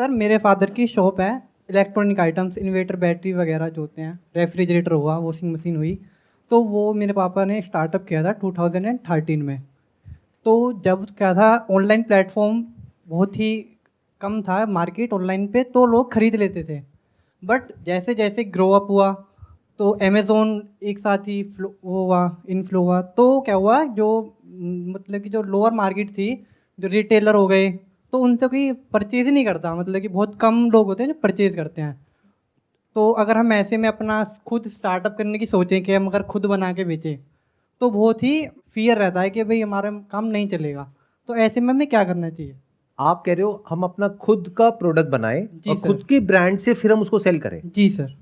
Sir मेरे father की shop है, इलेक्ट्रॉनिक आइटम्स, इन्वर्टर, बैटरी वगैरह जो होते हैं, रेफ्रिजरेटर हुआ, वॉशिंग मशीन हुई। तो वो मेरे पापा ने स्टार्टअप किया था 2013 में। तो जब क्या था, ऑनलाइन प्लेटफॉर्म बहुत ही कम था, मार्केट ऑनलाइन पे तो लोग खरीद लेते थे। बट जैसे जैसे ग्रो अप हुआ तो अमेज़ोन एक साथ ही वो हुआ, इनफ्लो हुआ। तो क्या हुआ, जो मतलब कि जो लोअर मार्केट थी, जो रिटेलर हो गए, तो उनसे कोई परचेज ही नहीं करता, मतलब कि बहुत कम लोग होते हैं जो परचेज करते हैं। तो अगर हम ऐसे में अपना खुद स्टार्टअप करने की सोचें कि हम अगर खुद बना के बेचें, तो बहुत ही फियर रहता है कि भाई हमारा काम नहीं चलेगा। तो ऐसे में हमें क्या करना चाहिए? आप कह रहे हो हम अपना खुद का प्रोडक्ट बनाएं जी और सर। खुद के ब्रांड से फिर हम उसको सेल करें। जी सर।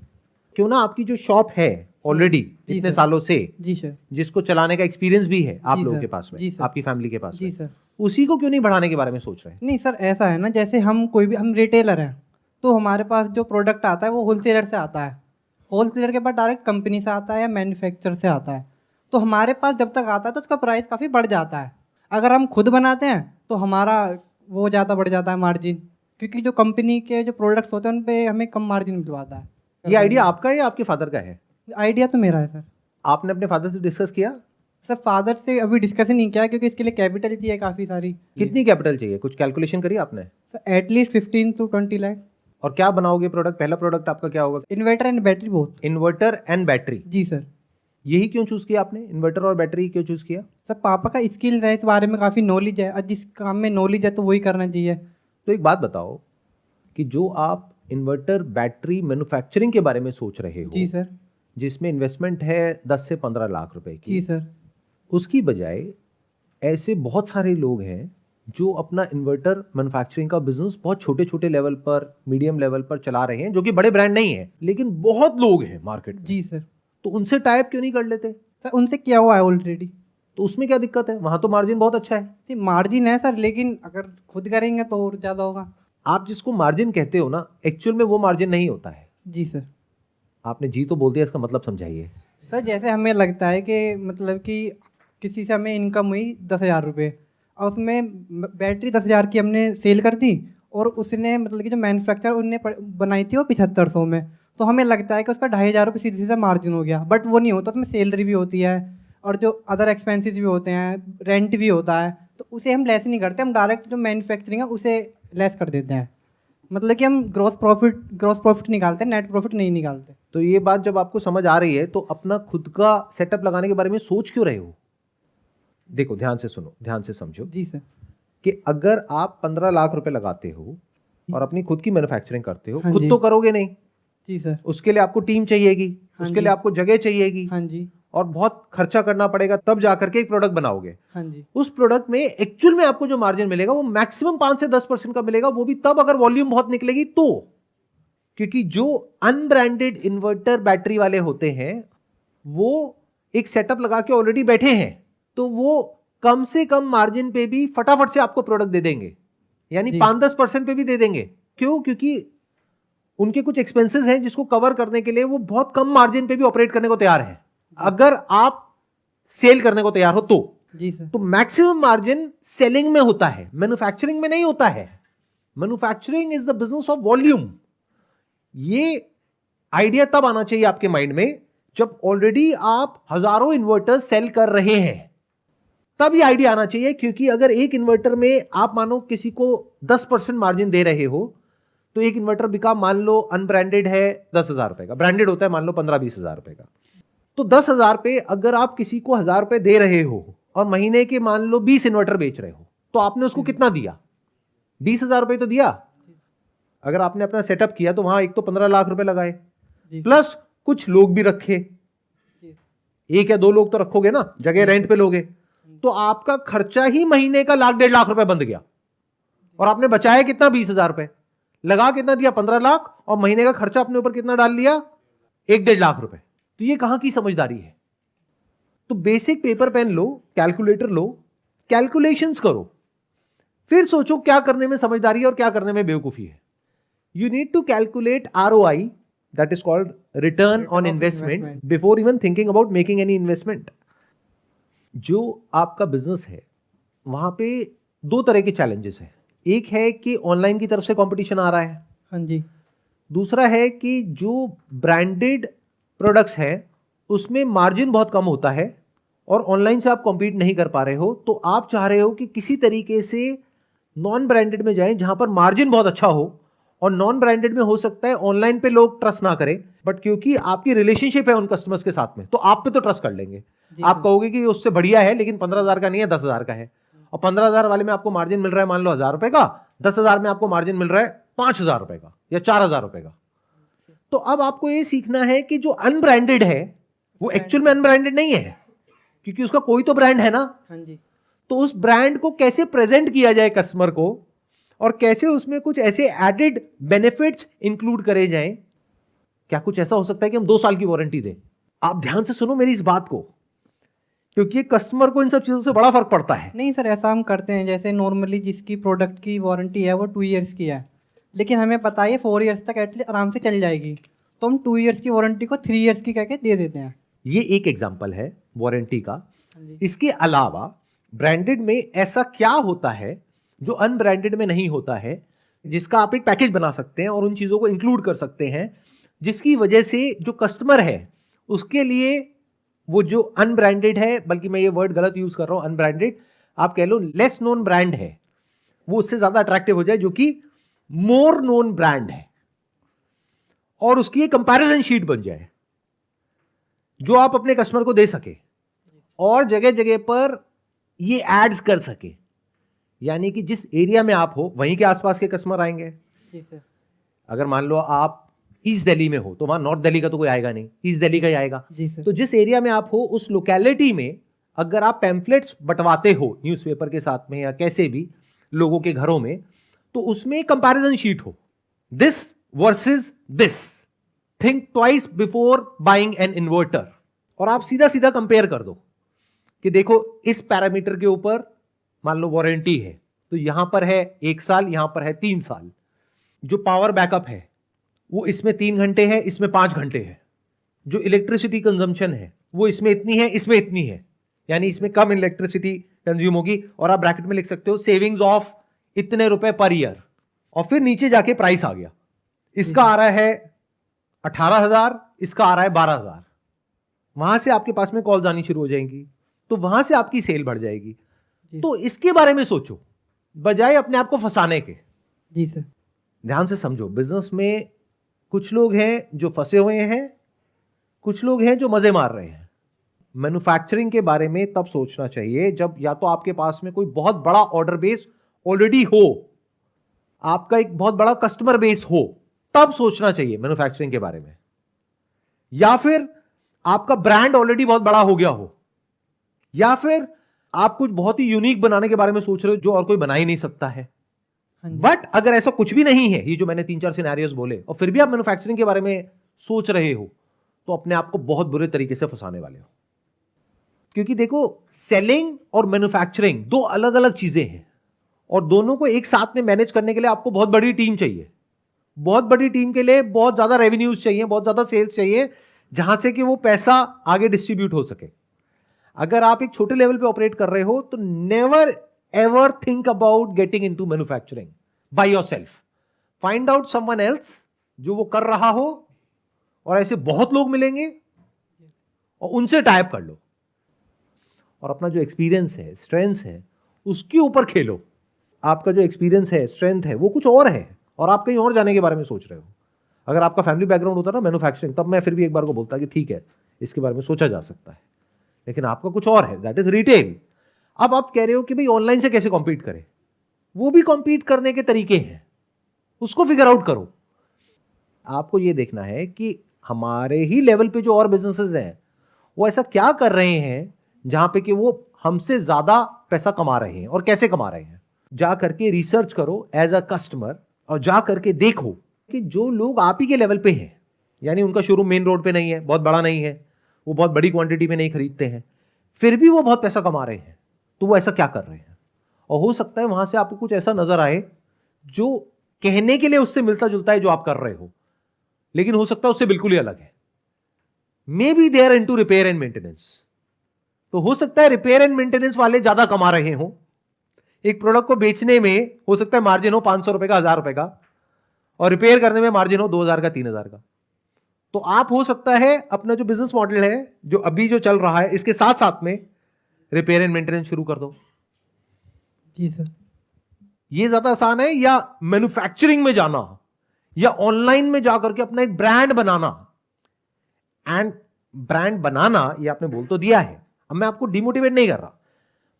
क्यों ना आपकी जो शॉप है ऑलरेडी जी इतने सर। सालों से, जी सर। जिसको चलाने का एक्सपीरियंस भी है आप जी लोगों सर। के पास में, जी सर। आपकी फैमिली के पास जी में, सर। उसी को क्यों नहीं बढ़ाने के बारे में सोच रहे हैं? नहीं सर, ऐसा है ना, जैसे हम कोई भी, हम रिटेलर हैं, तो हमारे पास जो प्रोडक्ट आता है वो होलसेलर से आता है। होलसेलर के बाद डायरेक्ट कंपनी से आता है या मैन्युफैक्चर से आता है। तो हमारे पास जब तक आता है तो उसका प्राइस काफ़ी बढ़ जाता है। अगर हम खुद बनाते हैं तो हमारा वो ज़्यादा बढ़ जाता है मार्जिन, क्योंकि जो कंपनी के जो प्रोडक्ट्स होते हैं उन पे हमें कम मार्जिन मिल पाता है। ये आइडिया आपका है या आपके फादर का है? आइडिया तो मेरा है सर। आपने अपने फादर से डिस्कस किया? सर फादर से अभी डिस्कस नहीं किया, क्योंकि इसके लिए कैपिटल चाहिए काफ़ी सारी। कितनी कैपिटल चाहिए, कुछ कैलकुलेशन करी आपने? Sir at least 15 to 20 lakh. और क्या बनाओगे प्रोडक्ट? पहला प्रोडक्ट आपका क्या होगा? Inverter and battery both. Inverter and battery. जी सर। यही क्यों चूज किया आपने, इन्वर्टर और बैटरी क्यों चूज किया? सर पापा का स्किल्स है, इस बारे में काफ़ी नॉलेज है, और जिस काम में नॉलेज है तो वही करना चाहिए। तो एक बात बताओ कि जो आप इन्वर्टर बैटरी मैन्युफैक्चरिंग के बारे में सोच रहे हो, जी सर। जिसमें इन्वेस्टमेंट है 10 से 15 लाख रुपए की, जी सर। उसकी बजाय ऐसे बहुत सारे लोग हैं जो अपना इन्वर्टर मैन्युफैक्चरिंग का बिजनेस बहुत छोटे छोटे लेवल पर, मीडियम लेवल पर चला रहे हैं, जो कि बड़े ब्रांड नहीं है लेकिन बहुत लोग हैं मार्केट में। जी सर। तो उनसे टाइप क्यों नहीं कर लेते? सर उनसे किया हुआ है ऑलरेडी। तो उसमें क्या दिक्कत है? वहां तो मार्जिन बहुत अच्छा है। जी मार्जिन है सर, लेकिन अगर खुद करेंगे तो और ज़्यादा होगा। आप जिसको मार्जिन कहते हो ना, एक्चुअल में वो मार्जिन नहीं होता है। जी सर। आपने जी तो बोल दिया, इसका मतलब समझाइए। सर जैसे हमें लगता है कि मतलब कि किसी से हमें इनकम हुई 10,000 रुपये, और उसमें बैटरी 10,000 की हमने सेल कर दी, और उसने मतलब कि जो मैन्युफैक्चर उनने बनाई थी वो 7500 में। तो हमें लगता है कि उसका 2,500 रुपये सीधे सीधा मार्जिन हो गया, बट वो नहीं होता। उसमें सैलरी भी होती है और जो अदर एक्सपेंसेस भी होते हैं, रेंट भी होता है, तो उसे हम लेस नहीं करते, हम डायरेक्ट जो मैन्युफैक्चरिंग है उसे लेस कर देते हैं। मतलब कि हम ग्रॉस प्रॉफिट निकालते हैं, नेट प्रॉफिट नहीं निकालते। तो ये बात जब आपको समझ आ रही है तो अपना खुद का सेटअप लगाने के बारे में सोच क्यों रहे हो? देखो ध्यान से सुनो, ध्यान से समझो जी सर। कि अगर आप 15 लाख रुपए लगाते हो और अपनी खुद की मैन्युफैक्चरिंग करते हो, हाँ खुद जी। तो करोगे नहीं। जी सर। उसके लिए आपको टीम चाहिएगी, हाँ उसके जी। लिए आपको जगह चाहिएगी, हाँ जी। और बहुत खर्चा करना पड़ेगा, तब जाकर के एक प्रोडक्ट बनाओगे। हाँ जी। उस प्रोडक्ट में एक्चुअल में आपको जो मार्जिन मिलेगा वो मैक्सिमम 5 से 10% का मिलेगा, वो भी तब अगर वॉल्यूम बहुत निकलेगी तो। क्योंकि जो अनब्रांडेड इन्वर्टर बैटरी वाले होते हैं वो एक सेटअप लगा के ऑलरेडी बैठे हैं, तो वो कम से कम मार्जिन पे भी फटाफट से आपको प्रोडक्ट दे देंगे, यानी 5-10% पे भी दे देंगे। क्यों? क्योंकि उनके कुछ एक्सपेंसेस हैं जिसको कवर करने के लिए वो बहुत कम मार्जिन पे भी ऑपरेट करने को तैयार है, अगर आप सेल करने को तैयार हो तो। जी सर। तो मैक्सिमम मार्जिन सेलिंग में होता है, मैन्युफैक्चरिंग में नहीं होता है। Manufacturing is the business of volume. ये आइडिया तब आना चाहिए आपके माइंड में जब ऑलरेडी आप हजारों इन्वर्टर्स सेल कर रहे हैं, तब ये आइडिया आना चाहिए। क्योंकि अगर एक इन्वर्टर में आप मानो किसी को 10% मार्जिन दे रहे हो, तो एक इन्वर्टर बिका, मान लो अनब्रांडेड है 10,000 रुपए का, ब्रांडेड होता है मान लो 15-20 हजार रुपए का। तो 10,000 पे अगर आप किसी को 1,000 रुपए दे रहे हो और महीने के मान लो 20 इन्वर्टर बेच रहे हो, तो आपने उसको कितना दिया? 20,000 रुपए तो दिया। अगर आपने अपना सेटअप किया तो वहां एक तो 15 लाख रुपए लगाए, प्लस कुछ लोग भी रखे, 1 या 2 लोग तो रखोगे ना, जगह रेंट पे लोगे, तो आपका खर्चा ही महीने का 1,00,000-1,50,000 रुपए बंद गया। और आपने बचाया कितना? 20,000 रुपए। लगा कितना दिया? 15 लाख। और महीने का खर्चा अपने ऊपर कितना डाल लिया? 1-1.5 लाख रुपए। तो ये कहां की समझदारी है? तो बेसिक पेपर पेन लो, कैलकुलेटर लो, कैलकुलेशंस करो, फिर सोचो क्या करने में समझदारी है और क्या करने में बेवकूफी है। You need to calculate ROI, that is called return on investment, before even thinking about making any investment. जो आपका बिजनेस है वहां पे 2 तरह के चैलेंजेस हैं। एक है कि ऑनलाइन की तरफ से कंपटीशन आ रहा है, हाँ जी, दूसरा है कि जो ब्रांडेड प्रोडक्ट्स हैं उसमें मार्जिन बहुत कम होता है और ऑनलाइन से आप कॉम्पीट नहीं कर पा रहे हो, तो आप चाह रहे हो कि किसी तरीके से नॉन ब्रांडेड में जाएं जहां पर मार्जिन बहुत अच्छा हो, और नॉन ब्रांडेड में हो सकता है ऑनलाइन पे लोग ट्रस्ट ना करें, बट क्योंकि आपकी रिलेशनशिप है उन कस्टमर्स के साथ में तो आप पे तो ट्रस्ट कर लेंगे। जी आप सर। कहोगे कि उससे बढ़िया है लेकिन 15,000 का नहीं है, 10,000 का है, और 15,000 वाले में आपको मार्जिन मिल रहा है मान लो 1,000 रुपए का, 10,000 में आपको मार्जिन मिल रहा है 5,000 रुपए का या 4,000 रुपए का। तो अब आपको ये सीखना है कि जो अनब्रांडेड है वो एक्चुअल में अनब्रांडेड नहीं है, क्योंकि उसका कोई तो ब्रांड है ना। हाँ जी, तो उस ब्रांड को कैसे प्रेजेंट किया जाए कस्टमर को, और कैसे उसमें कुछ ऐसे एडेड बेनिफिट्स इंक्लूड करे जाएं। क्या कुछ ऐसा हो सकता है कि हम 2 साल की वारंटी दें? आप ध्यान से सुनो मेरी इस बात को, क्योंकि कस्टमर को इन सब चीजों से बड़ा फर्क पड़ता है। नहीं सर, ऐसा हम करते हैं जैसे नॉर्मली जिसकी प्रोडक्ट की वारंटी है वो 2 इयर्स की है, लेकिन हमें पता है 4 इयर्स तक एटलीस्ट आराम से चल जाएगी, तो हम 2 इयर्स की वारंटी को 3 इयर्स की कह के दे देते हैं। ये एक एग्जाम्पल है वारंटी का। हाँ जी, इसके अलावा ब्रांडेड में ऐसा क्या होता है जो अनब्रांडेड में नहीं होता है, जिसका आप एक पैकेज बना सकते हैं और उन चीजों को इंक्लूड कर सकते हैं, जिसकी वजह से जो कस्टमर है उसके लिए वो जो अनब्रांडेड है, बल्कि मैं ये वर्ड गलत यूज कर रहा हूं, अनब्रांडेड आप कह लो लेस नोन ब्रांड है, वो उससे ज्यादा अट्रैक्टिव हो जाए जो कि मोर नोन ब्रांड है, और उसकी एक कंपैरिजन शीट बन जाए जो आप अपने कस्टमर को दे सके और जगह जगह पर ये एड्स कर सके। यानी कि जिस एरिया में आप हो वहीं के आसपास के कस्टमर आएंगे। जी सर। अगर मान लो आप ईस्ट दिल्ली में हो तो वहां नॉर्थ दिल्ली का तो कोई आएगा नहीं, ईस्ट दिल्ली का ही आएगा। जी सर। तो जिस एरिया में आप हो उस लोकेलिटी में अगर आप पैम्फलेट्स बंटवाते हो न्यूज़पेपर के साथ में या कैसे भी लोगों के घरों में, तो उसमें कंपैरिजन शीट हो, this versus this, think twice before buying an inverter, और आप सीधा सीधा कंपेयर कर दो कि देखो इस पैरामीटर के ऊपर मान लो वारंटी है तो यहां पर है 1 साल, यहां पर है 3 साल, जो पावर बैकअप है वो इसमें 3 घंटे है, इसमें 5 घंटे है, जो इलेक्ट्रिसिटी कंजम्पशन है वो इसमें इतनी है, इसमें इतनी है, यानी इसमें कम इलेक्ट्रिसिटी कंज्यूम होगी, और आप ब्रैकेट में लिख सकते हो सेविंग्स ऑफ इतने रुपए पर ईयर, और फिर नीचे जाके प्राइस आ गया, इसका आ रहा है 18,000, इसका आ रहा है 12,000। वहां से आपके पास में कॉल आनी शुरू हो जाएंगी, तो वहां से आपकी सेल बढ़ जाएगी। तो इसके बारे में सोचो बजाय अपने आप को फंसाने के। जी सर। ध्यान से समझो, बिजनेस में कुछ लोग हैं जो फंसे हुए हैं, कुछ लोग हैं जो मजे मार रहे हैं। मैन्युफैक्चरिंग के बारे में तब सोचना चाहिए जब या तो आपके पास में कोई बहुत बड़ा ऑर्डर बेस ऑलरेडी हो, आपका एक बहुत बड़ा कस्टमर बेस हो, तब सोचना चाहिए मैन्युफैक्चरिंग के बारे में, या फिर आपका ब्रांड ऑलरेडी बहुत बड़ा हो गया हो, या फिर आप कुछ बहुत ही यूनिक बनाने के बारे में सोच रहे हो जो और कोई बना ही नहीं सकता है। बट अगर ऐसा कुछ भी नहीं है, ये जो मैंने 3-4 सिनेरियोस बोले, और फिर भी आप मैन्युफैक्चरिंग के बारे में सोच रहे हो, तो अपने आप को बहुत बुरे तरीके से फंसाने वाले हो। क्योंकि देखो, सेलिंग और मैन्युफैक्चरिंग 2 अलग अलग चीजें हैं, और दोनों को एक साथ में मैनेज करने के लिए आपको बहुत बड़ी टीम चाहिए। बहुत बड़ी टीम के लिए बहुत ज्यादा रेवेन्यूज चाहिए, बहुत ज्यादा सेल्स चाहिए, जहां से कि वो पैसा आगे डिस्ट्रीब्यूट हो सके। अगर आप एक छोटे लेवल पे ऑपरेट कर रहे हो तो never ever think about getting into manufacturing by yourself. Find out someone else जो वो कर रहा हो, और ऐसे बहुत लोग मिलेंगे, और उनसे टाइप कर लो, और अपना जो एक्सपीरियंस है, स्ट्रेंथ है, उसके ऊपर खेलो। आपका जो एक्सपीरियंस है, स्ट्रेंथ है, वो कुछ और है, और आप कहीं और जाने के बारे में सोच रहे हो। अगर आपका फैमिली बैकग्राउंड होता ना मैन्युफैक्चरिंग, तब मैं फिर भी एक बार को बोलता कि ठीक है, इसके बारे में सोचा जा सकता है, लेकिन आपका कुछ और है, दैट इज रिटेल। अब आप कह रहे हो कि भाई ऑनलाइन से कैसे कॉम्पीट करें, वो भी कॉम्पीट करने के तरीके हैं, उसको फिगर आउट करो। आपको यह देखना है कि हमारे ही लेवल पे जो और बिजनेसेस हैं वो ऐसा क्या कर रहे हैं जहां पे कि वो हमसे ज्यादा पैसा कमा रहे हैं, और कैसे कमा रहे हैं। जा करके रिसर्च करो एज अ कस्टमर, और जा करके देखो कि जो लोग आप ही के लेवल पे हैं, यानी उनका शोरूम मेन रोड पे नहीं है, बहुत बड़ा नहीं है, वो बहुत बड़ी क्वांटिटी में नहीं खरीदते हैं, फिर भी वो बहुत पैसा कमा रहे हैं, तो वो ऐसा क्या कर रहे हैं। और हो सकता है वहां से आपको कुछ ऐसा नजर आए जो कहने के लिए उससे मिलता जुलता है जो आप कर रहे हो, लेकिन हो सकता है उससे बिल्कुल ही अलग है। Maybe they are into repair and maintenance, तो हो सकता है रिपेयर एंड मेंटेनेंस वाले ज्यादा कमा रहे हो, एक प्रोडक्ट को बेचने में हो सकता है मार्जिन हो 500 रुपए का, 1000 रुपए का, और रिपेयर करने में मार्जिन हो 2000 का, 3000 का। तो आप हो सकता है अपना जो बिजनेस मॉडल है जो अभी जो चल रहा है इसके साथ साथ में रिपेयर एंड मेंटेनेंस शुरू कर दो। जी सर। ये ज्यादा आसान है, या मैन्युफैक्चरिंग में जाना, या ऑनलाइन में जाकर के अपना एक ब्रांड बनाना? एंड ब्रांड बनाना ये आपने बोल तो दिया है, अब मैं आपको डिमोटिवेट नहीं कर रहा,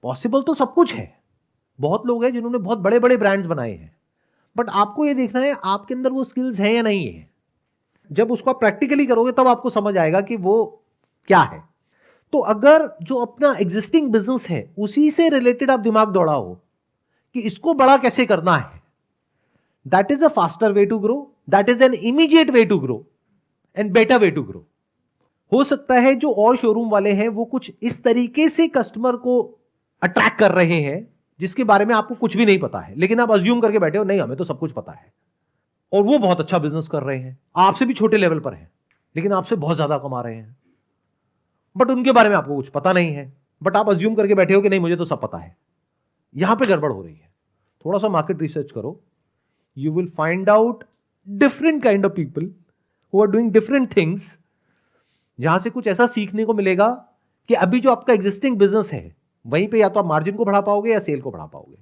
पॉसिबल तो सब कुछ है। बहुत लोग हैं जिन्होंने बहुत बड़े बड़े ब्रांड्स बनाए हैं, बट आपको ये देखना है आपके अंदर वो स्किल्स है या नहीं है। जब उसको आप प्रैक्टिकली करोगे तब आपको समझ आएगा कि वो क्या है। तो अगर जो अपना एग्जिस्टिंग बिजनेस है उसी से रिलेटेड आप दिमाग दौड़ाओ कि इसको बड़ा कैसे करना है, that is a faster way to grow, that is an immediate way to grow and better way to grow. हो सकता है जो और शोरूम वाले हैं वो कुछ इस तरीके से कस्टमर को अट्रैक्ट कर रहे हैं जिसके बारे में आपको कुछ भी नहीं पता है, लेकिन आप अज्यूम करके बैठे हो नहीं हमें तो सब कुछ पता है, और वो बहुत अच्छा बिजनेस कर रहे हैं, आपसे भी छोटे लेवल पर है लेकिन आपसे बहुत ज्यादा कमा रहे हैं, बट उनके बारे में आपको कुछ पता नहीं है, बट आप अज्यूम करके बैठे हो कि नहीं मुझे तो सब पता है। यहां पे गड़बड़ हो रही है। थोड़ा सा मार्केट रिसर्च करो, you will find out different kind of people who are doing different things, जहां से कुछ ऐसा सीखने को मिलेगा कि अभी जो आपका एग्जिस्टिंग बिजनेस है वहीं पे या तो आप मार्जिन को बढ़ा पाओगे या सेल को बढ़ा पाओगे।